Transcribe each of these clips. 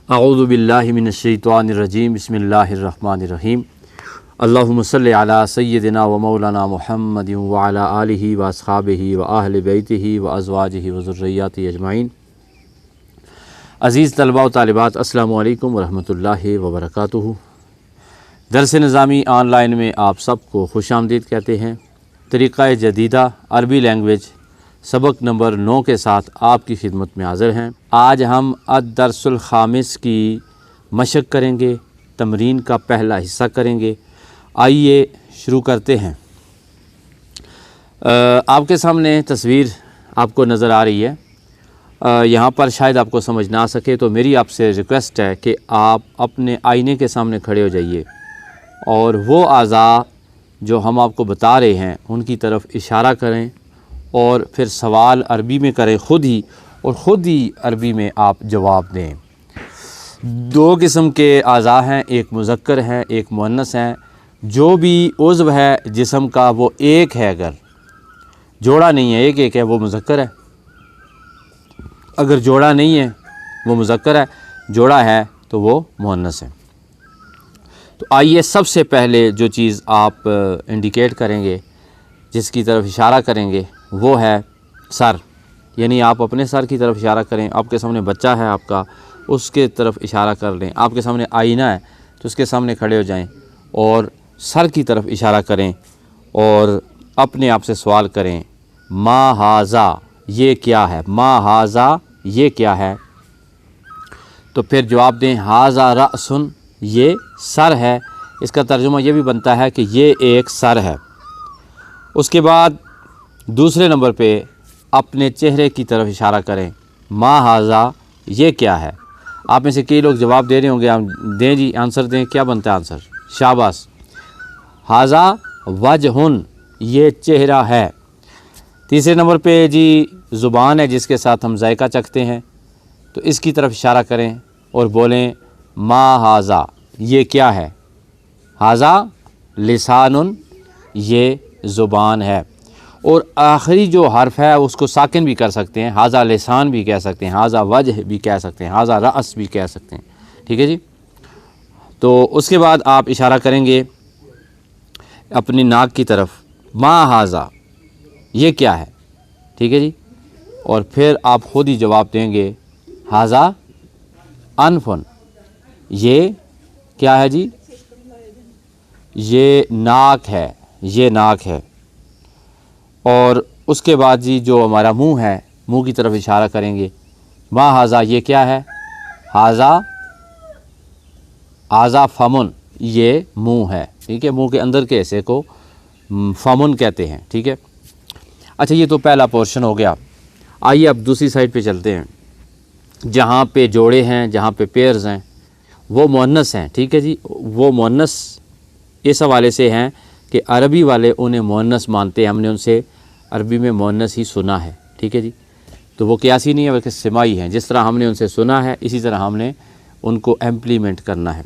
اعوذ باللہ من الشیطان الرجیم بسم اللہ الرحمن الرحیم اللہم صلی علی سیدنا و مولانا محمد وعلی آلہ و اصحابہ و اہل بیتہ و ازواجہ و ذریاتہ اجمعین۔ عزیز طلباء و طالبات، السلام علیکم ورحمۃ اللہ وبرکاتہ۔ درس نظامی آن لائن میں آپ سب کو خوش آمدید کہتے ہیں۔ طریقہ جدیدہ عربی لینگویج سبق نمبر 9 کے ساتھ آپ کی خدمت میں حاضر ہیں۔ آج ہم الدرس الخامس کی مشق کریں گے، تمرین کا پہلا حصہ کریں گے۔ آئیے شروع کرتے ہیں۔ آپ کے سامنے تصویر آپ کو نظر آ رہی ہے۔ یہاں پر شاید آپ کو سمجھ نہ آ سکے تو میری آپ سے ریکویسٹ ہے کہ آپ اپنے آئینے کے سامنے کھڑے ہو جائیے اور وہ اعضاء جو ہم آپ کو بتا رہے ہیں ان کی طرف اشارہ کریں اور پھر سوال عربی میں کریں خود ہی، اور خود ہی عربی میں آپ جواب دیں۔ 2 قسم کے اعضاء ہیں، ایک مذکر ہے ایک مؤنث ہے۔ جو بھی عضو ہے جسم کا وہ ایک ہے، اگر جوڑا نہیں ہے ایک ہے وہ مذکر ہے، اگر جوڑا نہیں ہے وہ مذکر ہے، جوڑا ہے تو وہ مؤنث ہے۔ تو آئیے سب سے پہلے جو چیز آپ انڈیکیٹ کریں گے، جس کی طرف اشارہ کریں گے، وہ ہے سر، یعنی آپ اپنے سر کی طرف اشارہ کریں۔ آپ کے سامنے بچہ ہے آپ کا، اس کے طرف اشارہ کر لیں۔ آپ کے سامنے آئینہ ہے تو اس کے سامنے کھڑے ہو جائیں اور سر کی طرف اشارہ کریں اور اپنے آپ سے سوال کریں، ما ھذا، یہ کیا ہے؟ ما ھذا، یہ کیا ہے؟ تو پھر جواب دیں ھذا رأس، یہ سر ہے۔ اس کا ترجمہ یہ بھی بنتا ہے کہ یہ ایک سر ہے۔ اس کے بعد دوسرے نمبر پہ اپنے چہرے کی طرف اشارہ کریں، ما ھذا، یہ کیا ہے؟ آپ میں سے کئی لوگ جواب دے رہے ہوں گے، ہم دیں جی، آنسر دیں، کیا بنتا ہے آنسر؟ شاباش، ھذا وجہ، یہ چہرہ ہے۔ تیسرے نمبر پہ جی زبان ہے جس کے ساتھ ہم ذائقہ چکھتے ہیں، تو اس کی طرف اشارہ کریں اور بولیں ما ھذا، یہ کیا ہے؟ ھذا لسان، یہ زبان ہے۔ اور آخری جو حرف ہے اس کو ساکن بھی کر سکتے ہیں، ھذا لسان بھی کہہ سکتے ہیں، ھذا وجہ بھی کہہ سکتے ہیں، ھذا رأس بھی کہہ سکتے ہیں، ٹھیک ہے جی۔ تو اس کے بعد آپ اشارہ کریں گے اپنی ناک کی طرف، ما ھذا، یہ کیا ہے؟ ٹھیک ہے جی۔ اور پھر آپ خود ہی جواب دیں گے ھذا انف، یہ کیا ہے جی؟ یہ ناک ہے، یہ ناک ہے۔ اور اس کے بعد جی جو ہمارا منہ ہے، منہ کی طرف اشارہ کریں گے، ما ھذا، یہ کیا ہے؟ ھذا فمن، یہ منہ ہے، ٹھیک ہے۔ منہ کے اندر کے حصے کو فمن کہتے ہیں، ٹھیک ہے۔ اچھا، یہ تو پہلا پورشن ہو گیا۔ آئیے اب دوسری سائڈ پہ چلتے ہیں۔ جہاں پہ جوڑے ہیں، جہاں پہ پیئرز ہیں، وہ مؤنث ہیں، ٹھیک ہے جی۔ وہ مؤنث اس حوالے سے ہیں کہ عربی والے انہیں مؤنث مانتے ہیں، ہم نے ان سے عربی میں مؤنث ہی سنا ہے، ٹھیک ہے جی۔ تو وہ قیاسی نہیں ہے بلکہ سماعی ہیں، جس طرح ہم نے ان سے سنا ہے اسی طرح ہم نے ان کو امپلیمنٹ کرنا ہے۔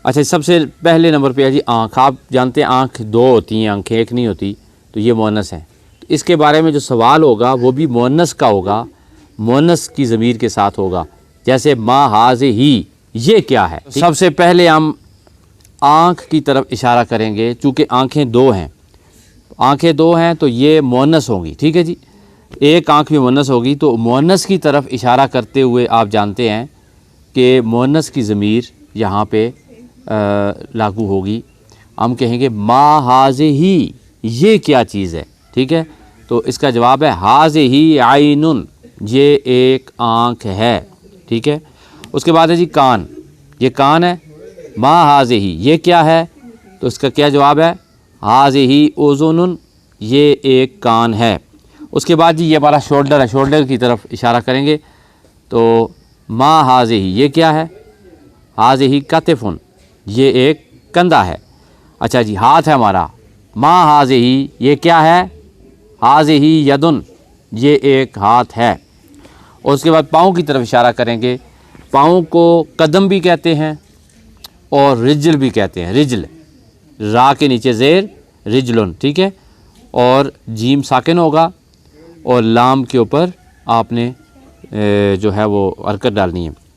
اچھا، سب سے پہلے نمبر پہ ہے جی آنکھ۔ آپ جانتے ہیں آنکھ 2 ہوتی ہیں، آنکھیں ایک نہیں ہوتی، تو یہ مؤنث ہے۔ تو اس کے بارے میں جو سوال ہوگا وہ بھی مؤنث کا ہوگا، مؤنث کی ضمیر کے ساتھ ہوگا، جیسے ما ھذہ، یہ کیا ہے؟ سب سے پہلے ہم آنکھ کی طرف اشارہ کریں گے، چونکہ آنکھیں 2 ہیں، آنکھیں 2 ہیں تو یہ مؤنث ہوں گی، ٹھیک ہے جی۔ ایک آنکھ بھی مؤنث ہوگی، تو مؤنث کی طرف اشارہ کرتے ہوئے آپ جانتے ہیں کہ مؤنث کی ضمیر یہاں پہ لاگو ہوگی۔ ہم کہیں گے ما ھذہ، یہ کیا چیز ہے؟ ٹھیک ہے، تو اس کا جواب ہے ھذہ عین، یہ ایک آنکھ ہے، ٹھیک ہے۔ اس کے بعد ہے جی کان، یہ کان ہے، ما ھذہ، یہ کیا ہے؟ تو اس کا کیا جواب ہے؟ ھذہ اذن، یہ ایک کان ہے۔ اس کے بعد جی یہ ہمارا شولڈر ہے، شولڈر کی طرف اشارہ کریں گے تو ما ھذہ، یہ کیا ہے؟ ھذہ کتف، یہ ایک کندھا ہے۔ اچھا جی، ہاتھ ہے ہمارا، ما ھذہ، یہ کیا ہے؟ ھذہ ید، یہ ایک ہاتھ ہے۔ اور اس کے بعد پاؤں کی طرف اشارہ کریں گے۔ پاؤں کو قدم بھی کہتے ہیں اور رجل بھی کہتے ہیں، رجل، را کے نیچے زیر، رجلن، ٹھیک ہے۔ اور جیم ساکن ہوگا اور لام کے اوپر آپ نے جو ہے وہ حرکت ڈالنی ہے،